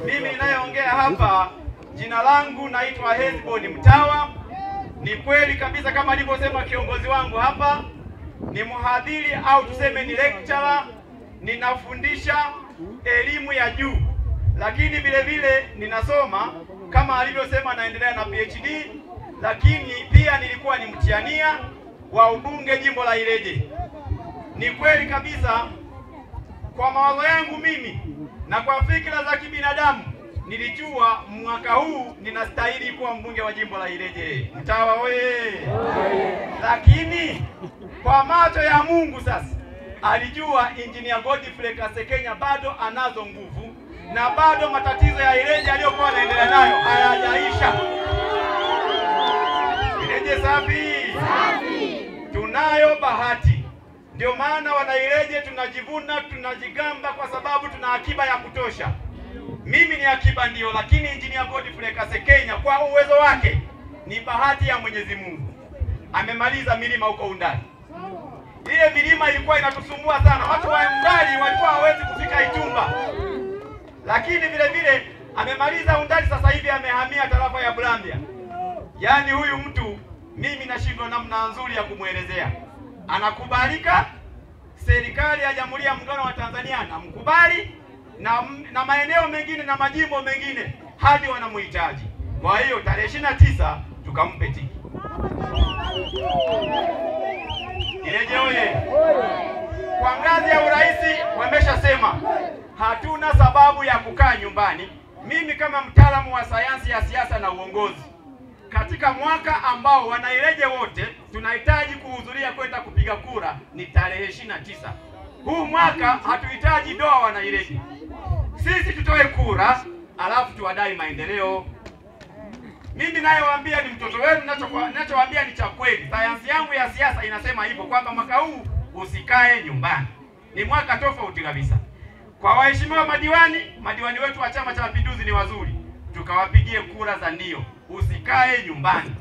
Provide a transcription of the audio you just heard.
Mimi ninayeongea hapa jina langu naitwa Hezbon Mtawa. Ni kweli kabisa kama alivyosema kiongozi wangu hapa, ni mhadhiri au tuseme ni lecturer, ninafundisha elimu ya juu. Lakini vile vile ninasoma kama alivyosema naendelea na PhD, lakini pia nilikuwa ni mtiania wa ubunge jimbo la Ileje. Ni kweli kabisa kwa mawazo yangu mimi na kwa fikra za kibinadamu nilijua mwaka huu ninastahili kuwa mbunge wa jimbo la Ileje. Mtawa oye! Lakini kwa macho ya Mungu sasa alijua Engineer Godfrey Kasekenya bado anazo nguvu na bado matatizo ya Ileje aliyokuwa anaendelea nayo hayajaisha. Ileje safi. Tunayo bahati. Ndio maana wana Ileje tunajivuna, tunajigamba kwa sababu tuna akiba ya kutosha. Mimi ni akiba ndio, lakini Engineer Godfrey Kasekenya kwa uwezo wake ni bahati ya Mwenyezi Mungu. Amemaliza milima huko Undani. Ile milima ilikuwa inatusumbua sana. Watu wa Undani walikuwa hawezi kufika Itumba. Lakini vile vile amemaliza Undani, sasa hivi amehamia tarafa ya Bulambia. Yaani huyu mtu mimi nashindwa namna nzuri ya kumuelezea. Anakubalika, serikali ya Jamhuri ya Muungano wa Tanzania anamkubali na maeneo mengine na majimbo mengine hadi wanamuhitaji. Kwa hiyo tarehe 29 tukampe tiki. Ileje oye! Kwa ngazi ya urais wameshasema hatuna sababu ya kukaa nyumbani. Mimi kama mtaalamu wa sayansi ya siasa na uongozi, katika mwaka ambao wana Ileje wote tunahitaji kuhudhuria kwenda kupiga kura ni tarehe 29. Huu mwaka hatuhitaji doa wana Ileje. Sisi tutoe kura alafu tuwadai maendeleo. Mimi nayewaambia ni mtoto wenu, ninachowaambia ni cha kweli. Sayansi yangu ya siasa inasema hivyo kwamba mwaka huu usikae nyumbani. Ni mwaka tofauti kabisa. Kwa waheshimiwa madiwani wetu wa Chama cha Mapinduzi ni wazuri. Tukawapigie kura za ndio. Usikae nyumbani.